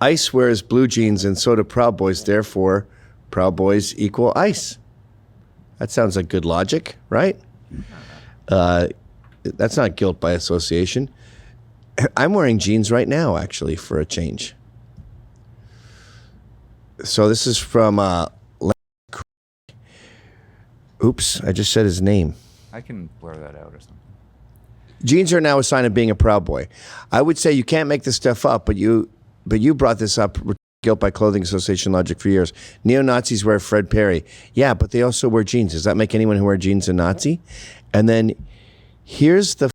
Ice wears blue jeans and so do Proud Boys. Therefore, Proud Boys equal Ice. That sounds like good logic, right? That's not guilt by association. I'm wearing jeans right now, actually, for a change. So this is from... Oops, I just said his name. I can blur that out or something. Jeans are now a sign of being a Proud Boy. I would say you can't make this stuff up, but you brought this up, guilt by clothing association logic for years. Neo-Nazis wear Fred Perry. Yeah, but they also wear jeans. Does that make anyone who wears jeans a Nazi? And then here's the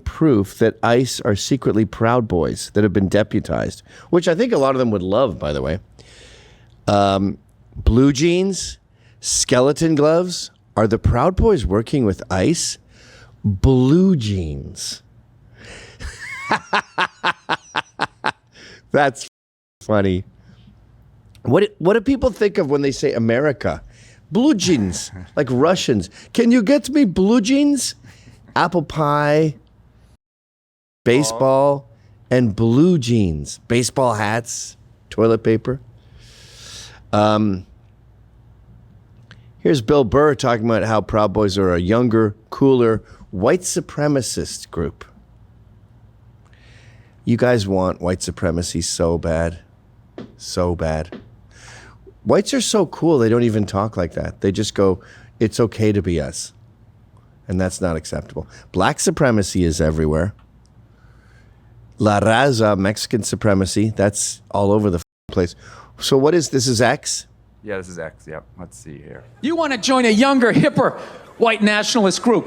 proof that ICE are secretly Proud Boys that have been deputized, which I think a lot of them would love, by the way. Blue jeans, skeleton gloves. Are the Proud Boys working with ICE? Blue jeans. That's funny. What do people think of when they say America? Blue jeans, like Russians. Can you get me blue jeans? Apple pie, baseball, and blue jeans. Baseball hats, toilet paper. Here's Bill Burr talking about how Proud Boys are a younger, cooler, white supremacist group. You guys want white supremacy so bad. So bad. Whites are so cool, they don't even talk like that. They just go, it's okay to be us. And that's not acceptable. Black supremacy is everywhere. La Raza, Mexican supremacy, that's all over the place. So what is this? Is X? Yeah, this is X. Yep. Let's see here. You want to join a younger, hipper white nationalist group,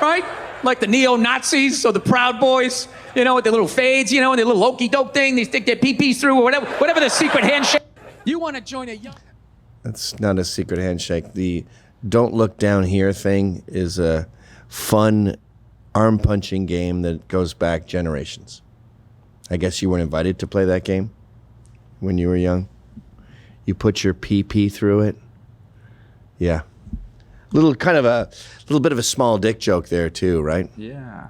right? Like the neo-Nazis or the Proud Boys, you know, with their little fades, you know, and their little okey-doke thing, they stick their pee-pees through or whatever the secret handshake. You want to join a young... That's not a secret handshake. The don't look down here thing is a fun arm-punching game that goes back generations. I guess you weren't invited to play that game when you were young. You put your pee-pee through it. Yeah. Little bit of a small dick joke there too, right? Yeah.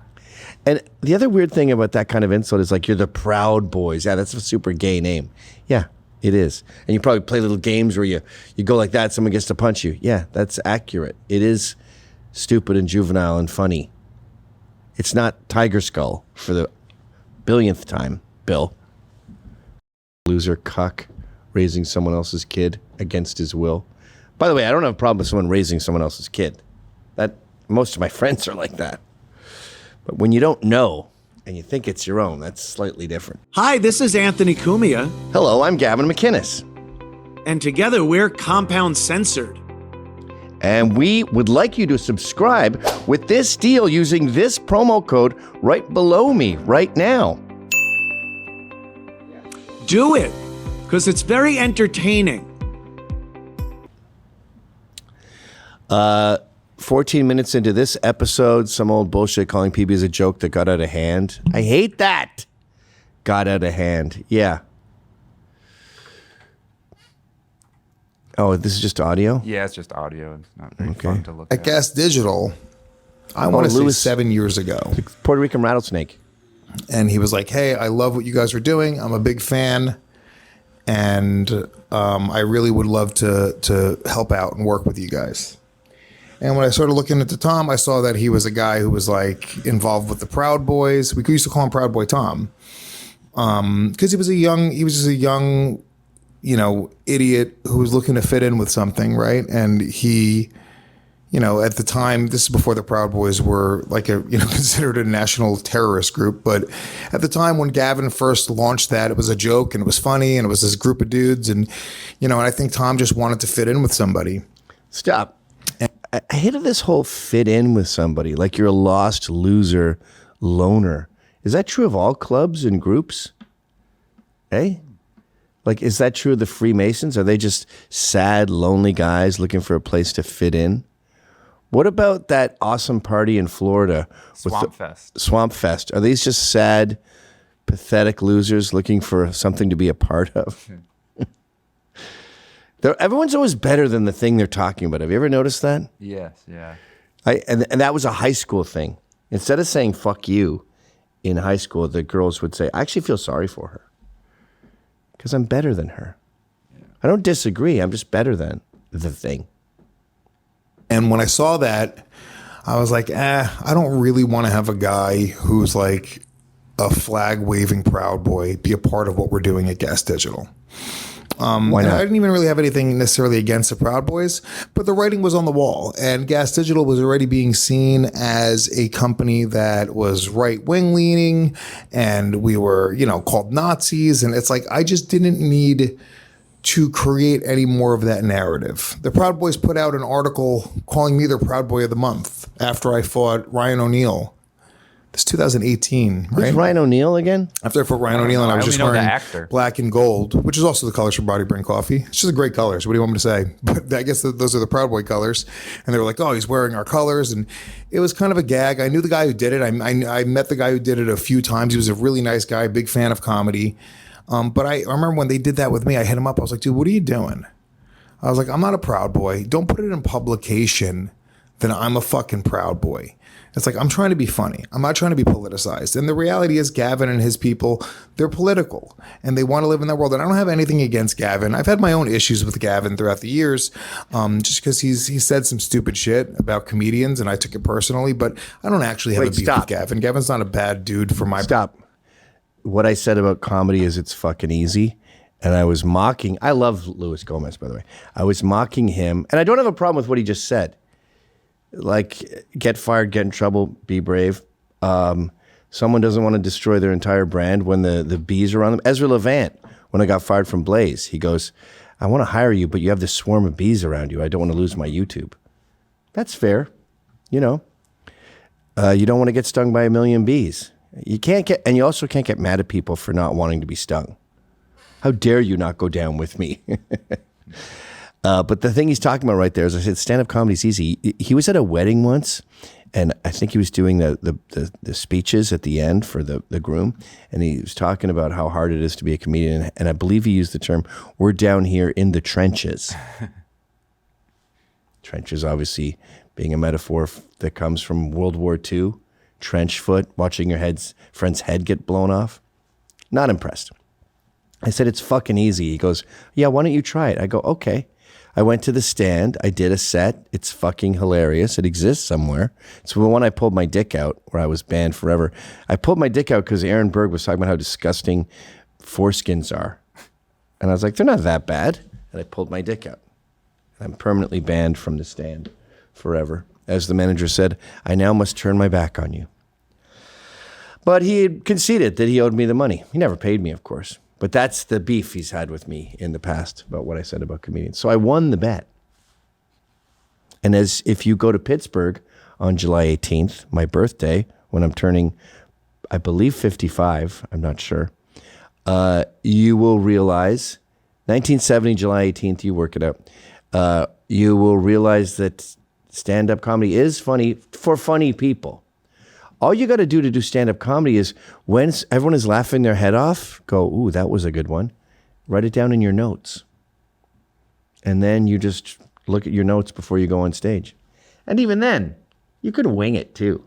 And the other weird thing about that kind of insult is like, you're the Proud Boys. Yeah, that's a super gay name. Yeah, it is. And you probably play little games where you go like that, someone gets to punch you. Yeah, that's accurate. It is stupid and juvenile and funny. It's not Tiger Skull for the billionth time, Bill. Loser cuck raising someone else's kid against his will. By the way, I don't have a problem with someone raising someone else's kid. That most of my friends are like that. But when you don't know and you think it's your own, that's slightly different. Hi, this is Anthony Cumia. Hello, I'm Gavin McInnes. And together we're Compound Censored. And we would like you to subscribe with this deal using this promo code right below me right now. Do it, because it's very entertaining. 14 minutes into this episode, some old bullshit calling PB is a joke that got out of hand. I hate that. Got out of hand. Yeah. Oh, this is just audio? Yeah, it's just audio. It's not very fun to look I at. guess digital. I want to say 7 years ago. Puerto Rican rattlesnake. And he was like, hey, I love what you guys are doing. I'm a big fan. And I really would love to help out and work with you guys. And when I started looking into Tom, I saw that he was a guy who was like involved with the Proud Boys. We used to call him Proud Boy Tom. Because he was just a young, idiot who was looking to fit in with something, right? And he, at the time, this is before the Proud Boys were like considered a national terrorist group. But at the time when Gavin first launched that, it was a joke and it was funny and it was this group of dudes. And, and I think Tom just wanted to fit in with somebody. Stop. I hated this whole fit in with somebody, like you're a lost loser loner. Is that true of all clubs and groups? Hey? Like, is that true of the Freemasons? Are they just sad, lonely guys looking for a place to fit in? What about that awesome party in Florida? Swamp Fest. Swamp Fest. Are these just sad, pathetic losers looking for something to be a part of? Everyone's always better than the thing they're talking about. Have you ever noticed that? Yes, yeah. And that was a high school thing. Instead of saying fuck you in high school, the girls would say, I actually feel sorry for her. because I'm better than her. I don't disagree. I'm just better than the thing. And when I saw that, I was like, I don't really want to have a guy who's like a flag waving Proud Boy be a part of what we're doing at Gas Digital. Why not? I didn't even really have anything necessarily against the Proud Boys, but the writing was on the wall, and Gas Digital was already being seen as a company that was right-wing leaning, and we were, called Nazis. And it's like, I just didn't need to create any more of that narrative. The Proud Boys put out an article calling me their Proud Boy of the Month after I fought Ryan O'Neal. It's 2018, right? Who's Ryan O'Neal again? After I fought Ryan O'Neal, and I was just only know the wearing actor. black and gold, which is also the colors for Body Brain Coffee. It's just great colors. What do you want me to say? But I guess those are the Proud Boy colors. And they were like, oh, he's wearing our colors. And it was kind of a gag. I knew the guy who did it. I met the guy who did it a few times. He was a really nice guy, big fan of comedy. But I remember when they did that with me, I hit him up. I was like, dude, what are you doing? I was like, I'm not a Proud Boy. Don't put it in publication that I'm a fucking Proud Boy. It's like, I'm trying to be funny. I'm not trying to be politicized. And the reality is Gavin and his people, they're political and they want to live in that world. And I don't have anything against Gavin. I've had my own issues with Gavin throughout the years, just because he said some stupid shit about comedians and I took it personally. But I don't actually have a beef with Gavin. Gavin's not a bad dude for my... Stop. What I said about comedy is it's fucking easy. And I was mocking... I love Luis Gomez, by the way. I was mocking him. And I don't have a problem with what he just said. Like, get fired, get in trouble, be brave. Someone doesn't want to destroy their entire brand when the bees are on them. Ezra Levant, when I got fired from Blaze, he goes, I want to hire you, but you have this swarm of bees around you. I don't want to lose my YouTube. That's fair. You don't want to get stung by a million bees. And you also can't get mad at people for not wanting to be stung. How dare you not go down with me? But the thing he's talking about right there, as I said, stand-up comedy's easy. He was at a wedding once, and I think he was doing the speeches at the end for the groom, and he was talking about how hard it is to be a comedian, and I believe he used the term, we're down here in the trenches. Trenches, obviously, being a metaphor that comes from World War II, trench foot, watching your friend's head get blown off. Not impressed. I said, it's fucking easy. He goes, yeah, why don't you try it? I go, okay. I went to the stand. I did a set. It's fucking hilarious. It exists somewhere. It's the one I pulled my dick out where I was banned forever. I pulled my dick out because Aaron Berg was talking about how disgusting foreskins are. And I was like, they're not that bad. And I pulled my dick out. I'm permanently banned from the stand forever. As the manager said, I now must turn my back on you. But he had conceded that he owed me the money. He never paid me, of course. But that's the beef he's had with me in the past about what I said about comedians. So I won the bet. And if you go to Pittsburgh on July 18th, my birthday, when I'm turning, I believe 55, I'm not sure, you will realize, 1970, July 18th, you work it out, you will realize that stand-up comedy is funny for funny people. All you got to do stand-up comedy is when everyone is laughing their head off, go, ooh, that was a good one. Write it down in your notes. And then you just look at your notes before you go on stage. And even then, you can wing it too.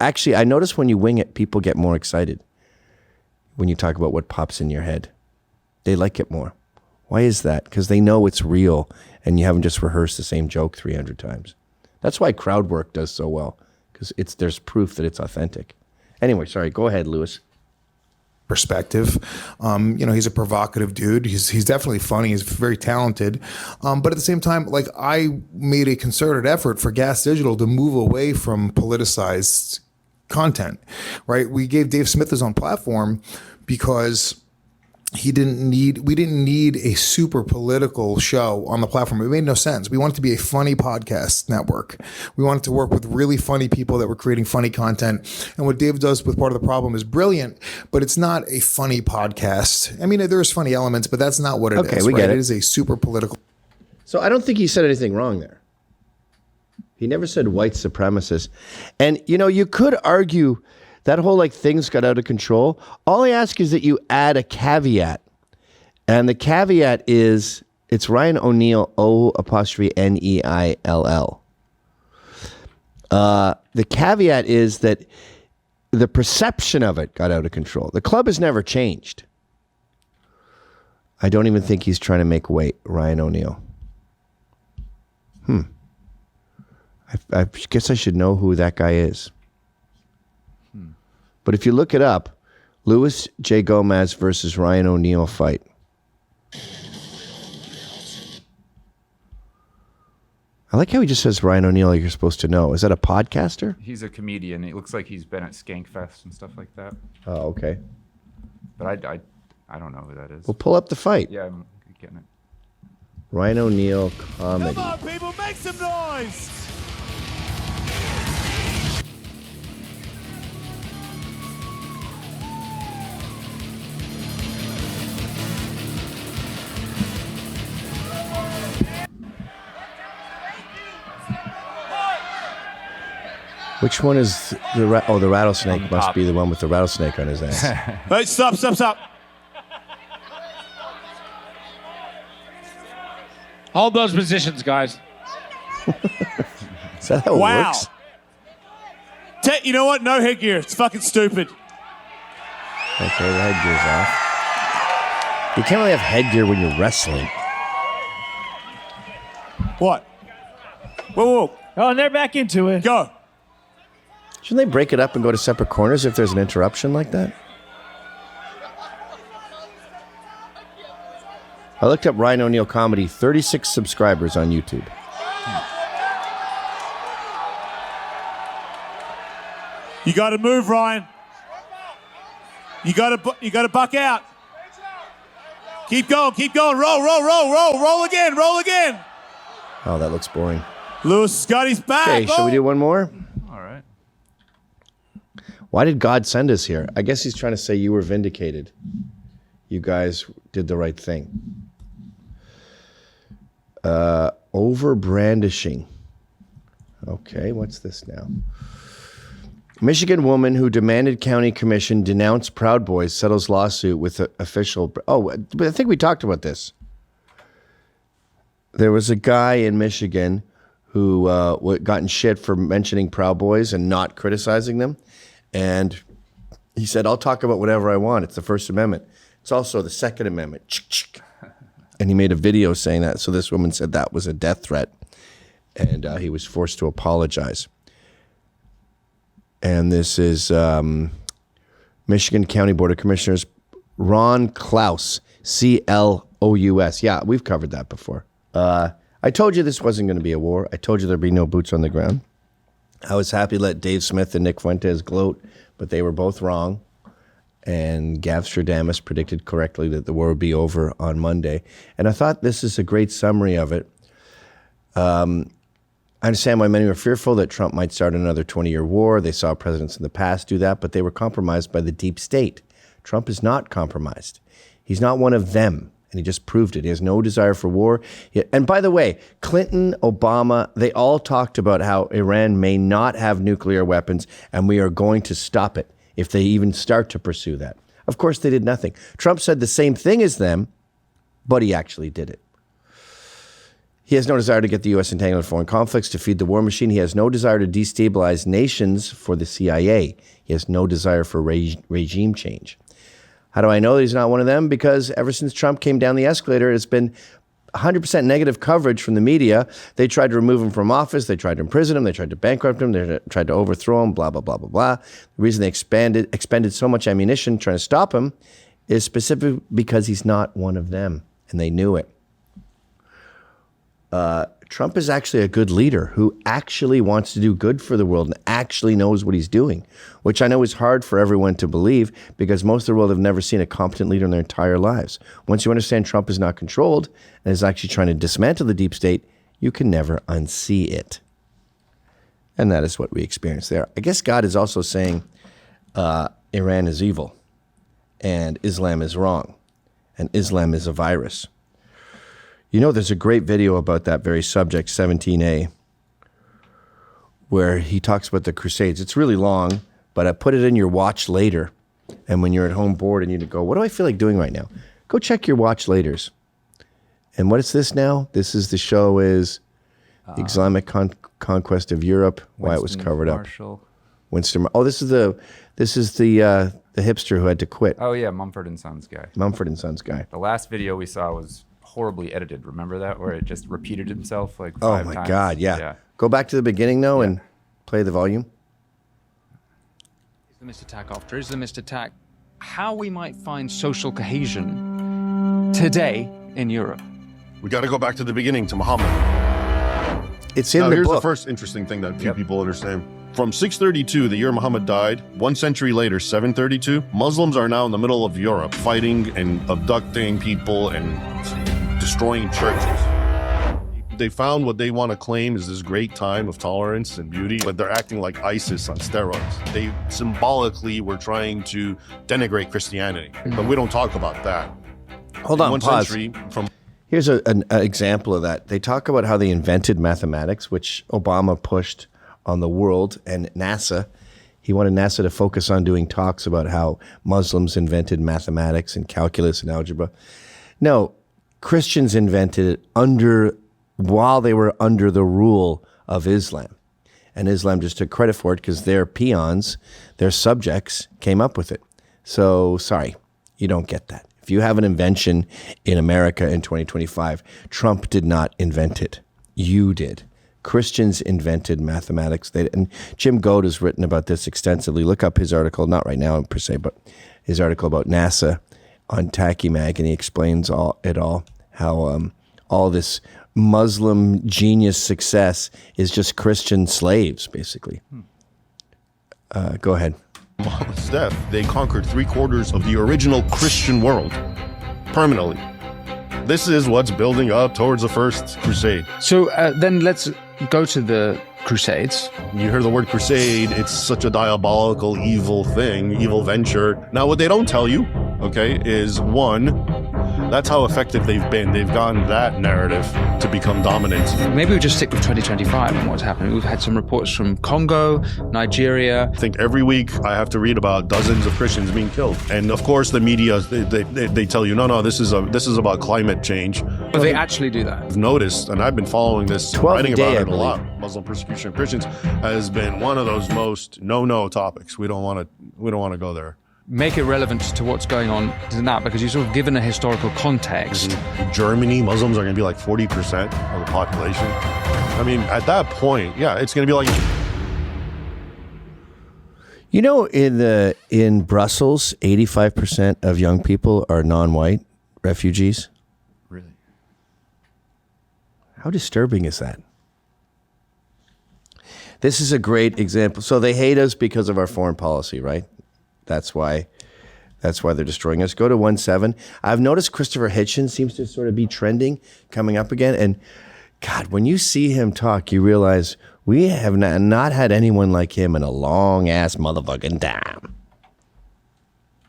Actually, I notice when you wing it, people get more excited when you talk about what pops in your head. They like it more. Why is that? Because they know it's real and you haven't just rehearsed the same joke 300 times. That's why crowd work does so well. Because there's proof that it's authentic. Anyway, sorry, go ahead, Lewis. Perspective. He's a provocative dude. He's definitely funny. He's very talented. But at the same time, like, I made a concerted effort for Gas Digital to move away from politicized content, right? We gave Dave Smith his own platform because we didn't need a super political show on the platform. It made no sense. We wanted to be a funny podcast network. We wanted to work with really funny people that were creating funny content. And what Dave does with Part of the Problem is brilliant, but it's not a funny podcast. I mean, there's funny elements, but that's not what it is. Okay, we get it. It is a super political. So I don't think he said anything wrong there. He never said white supremacist. And, you could argue that whole things got out of control. All I ask is that you add a caveat. And the caveat is it's Ryan O'Neal, O''Neil. The caveat is that the perception of it got out of control. The club has never changed. I don't even think he's trying to make weight, Ryan O'Neal. I guess I should know who that guy is. But if you look it up, Luis J. Gomez versus Ryan O'Neal fight. I like how he just says Ryan O'Neal, you're supposed to know. Is that a podcaster? He's a comedian. It looks like he's been at Skankfest and stuff like that. Oh, okay. But I don't know who that is. Well, pull up the fight. Yeah, I'm getting it. Ryan O'Neal comedy. Come on, people, make some noise! Which one is the the rattlesnake must be the one with the rattlesnake on his ass. Hey, stop. Hold those positions, guys. Is that how it Wow. works? You know what? No headgear. It's fucking stupid. Okay, the headgear's off. You can't really have headgear when you're wrestling. What? Whoa. Oh, and they're back into it. Go. Shouldn't they break it up and go to separate corners if there's an interruption like that? I looked up Ryan O'Neal comedy, 36 subscribers on YouTube. You got to move, Ryan. You got to buck out. Keep going. Roll again. Oh, that looks boring. Lewis Scotty's back. Okay, shall we do one more? All right. Why did God send us here? I guess he's trying to say you were vindicated. You guys did the right thing. Over brandishing. Okay, what's this now? Michigan woman who demanded county commission denounce Proud Boys settles lawsuit with official. Oh, but I think we talked about this. There was a guy in Michigan who got in shit for mentioning Proud Boys and not criticizing them. And he said, I'll talk about whatever I want. It's the First Amendment. It's also the Second Amendment. And he made a video saying that. So this woman said that was a death threat. And he was forced to apologize. And this is Michigan County Board of Commissioners, Ron Klaus, C-L-O-U-S. Yeah, we've covered that before. I told you this wasn't going to be a war. I told you there'd be no boots on the ground. I was happy to let Dave Smith and Nick Fuentes gloat, but they were both wrong. And Gavstradamus predicted correctly that the war would be over on Monday. And I thought this is a great summary of it. I understand why many were fearful that Trump might start another 20-year war. They saw presidents in the past do that, but they were compromised by the deep state. Trump is not compromised. He's not one of them, and he just proved it. He has no desire for war. And by the way, Clinton, Obama, they all talked about how Iran may not have nuclear weapons, and we are going to stop it if they even start to pursue that. Of course, they did nothing. Trump said the same thing as them, but he actually did it. He has no desire to get the U.S. entangled in foreign conflicts, to feed the war machine. He has no desire to destabilize nations for the CIA. He has no desire for regime change. How do I know that he's not one of them? Because ever since Trump came down the escalator, it's been 100% negative coverage from the media. They tried to remove him from office. They tried to imprison him. They tried to bankrupt him. They tried to overthrow him, blah, blah, blah, blah, blah. The reason they expended so much ammunition trying to stop him is specific because he's not one of them, and they knew it. Trump is actually a good leader who actually wants to do good for the world and actually knows what he's doing, which I know is hard for everyone to believe because most of the world have never seen a competent leader in their entire lives. Once you understand Trump is not controlled and is actually trying to dismantle the deep state, you can never unsee it. And that is what we experience there. I guess God is also saying Iran is evil and Islam is wrong and Islam is a virus. You know, there's a great video about that very subject, 17A, where he talks about the Crusades. It's really long, but I put it in your watch later. And when you're at home bored and you go, what do I feel like doing right now? Go check your watch laters. And what is this now? This is the show is the Islamic conquest of Europe, why it was covered Marshall. up. Winston. Oh, this is the The hipster who had to quit. Oh yeah, Mumford and Sons guy. Mumford and Sons guy. The last video we saw was horribly edited. Remember that, where it just repeated himself like 5 times? Oh my God, yeah. Go back to the beginning though and play the volume. Islamist attack after Islamist attack. How we might find social cohesion today in Europe. We got to go back to the beginning, to Muhammad. It's in now, the here's book. the first interesting thing that few people understand. From 632, the year Muhammad died, 1 century later, 732, Muslims are now in the middle of Europe, fighting and abducting people and destroying churches. They found what they want to claim is this great time of tolerance and beauty, but they're acting like ISIS on steroids. They symbolically were trying to denigrate Christianity, but we don't talk about that. Hold on, One pause. century from Here's an example of that. They talk about how they invented mathematics, which Obama pushed on the world, and NASA. He wanted NASA to focus on doing talks about how Muslims invented mathematics and calculus and algebra. No, Christians invented it while they were under the rule of Islam. And Islam just took credit for it because their peons, their subjects, came up with it. So, sorry, you don't get that. If you have an invention in America in 2025, Trump did not invent it. You did. Christians invented mathematics. And Jim Goad has written about this extensively. Look up his article, not right now per se, but his article about NASA on Tacky Mag, and he explains how all this Muslim genius success is just Christian slaves, basically. Go ahead. Muhammad's death, they conquered 3/4 of the original Christian world permanently. This is what's building up towards the First Crusade. So then let's go to the Crusades. You hear the word crusade, it's such a diabolical, evil thing, evil venture. Now, what they don't tell you, okay, is one, that's how effective they've been. They've gotten that narrative to become dominant. Maybe we just stick with 2025 and what's happening. We've had some reports from Congo, Nigeria. I think every week I have to read about dozens of Christians being killed. And of course, the media, they tell you, no, this is about climate change. But they actually do that. I've noticed, and I've been following this, 12 writing a day, about it I a lot. Muslim persecution of Christians has been one of those most no topics. We don't want to go there. Make it relevant to what's going on in that, because you're sort of given a historical context. In Germany, Muslims are going to be like 40% of the population. I mean, at that point, yeah, it's going to be like. You know, in Brussels, 85% of young people are non-white refugees. Really? How disturbing is that? This is a great example. So they hate us because of our foreign policy, right? That's why they're destroying us. Go to 1.7. I've noticed Christopher Hitchens seems to sort of be trending, coming up again. And God, when you see him talk, you realize we have not had anyone like him in a long ass motherfucking time.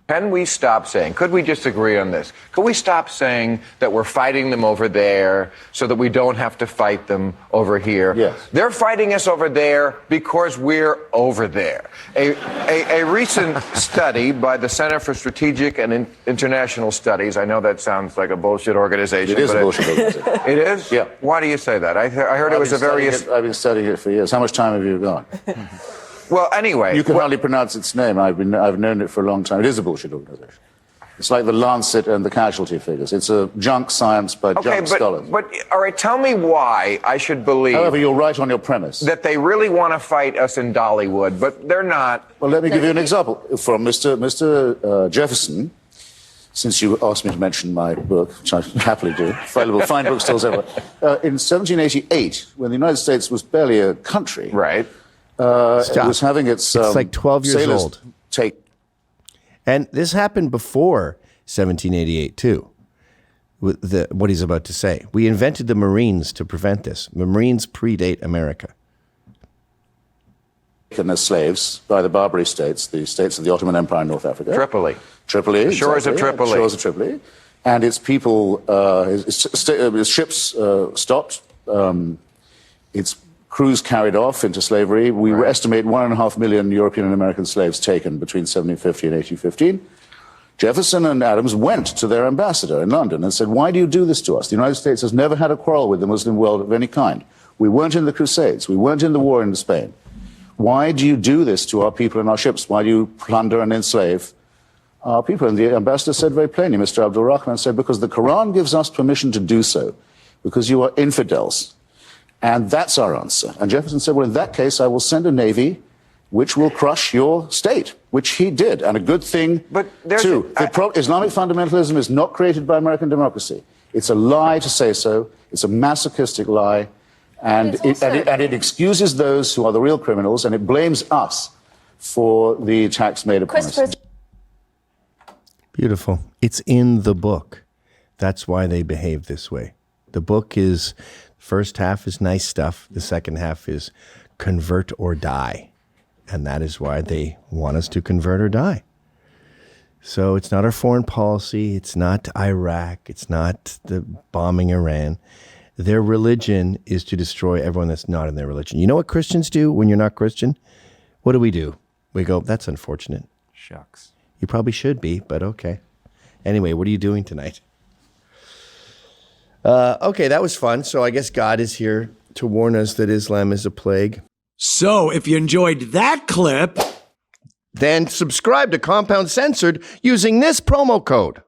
Can we stop saying, could we just agree on this? Could we stop saying that we're fighting them over there so that we don't have to fight them over here? Yes. They're fighting us over there because we're over there. A recent study by the Center for Strategic and International Studies, I know that sounds like a bullshit organization. It is but a bullshit organization. It is? Yeah. Why do you say that? I heard it was a very... I've been studying it for years. How much time have you got? Well, anyway... You can hardly pronounce its name. I've known it for a long time. It is a bullshit organization. It's like the Lancet and the casualty figures. It's a junk science by junk scholars. But, all right, tell me why I should believe... However, you're right on your premise. ...that they really want to fight us in Dollywood, but they're not. Well, let me give you an example from Mr. Jefferson, since you asked me to mention my book, which I happily do, available fine bookstores everywhere. In 1788, when the United States was barely a country... Right. It was having its it's like 12 years sailors old. Take. And this happened before 1788 too. With what he's about to say, we invented the Marines to prevent this. The Marines predate America. Taken as slaves by the Barbary states, the states of the Ottoman Empire in North Africa. Tripoli. Tripoli. Shores of Tripoli. Shores of Tripoli. And its people, its ships stopped. Its crews carried off into slavery. We estimate 1.5 million European and American slaves taken between 1750 and 1815. Jefferson and Adams went to their ambassador in London and said, why do you do this to us? The United States has never had a quarrel with the Muslim world of any kind. We weren't in the Crusades. We weren't in the war in Spain. Why do you do this to our people and our ships? Why do you plunder and enslave our people. And the ambassador said very plainly, Mr. Abdul Rahman said, because the Quran gives us permission to do so, because you are infidels. And that's our answer. And Jefferson said, well, in that case, I will send a navy which will crush your state, which he did. And a good thing, But too. Islamic fundamentalism is not created by American democracy. It's a lie to say so. It's a masochistic lie. And it excuses those who are the real criminals, and it blames us for the attacks made upon us. Beautiful. It's in the book. That's why they behave this way. The book is, first half is nice stuff. The second half is convert or die. And that is why they want us to convert or die. So it's not our foreign policy. It's not Iraq. It's not the bombing Iran. Their religion is to destroy everyone that's not in their religion. You know what Christians do when you're not Christian? What do? We go, that's unfortunate. Shucks. You probably should be, but okay. Anyway, what are you doing tonight? Okay, that was fun. So I guess God is here to warn us that Islam is a plague. So if you enjoyed that clip, then subscribe to Compound Censored using this promo code.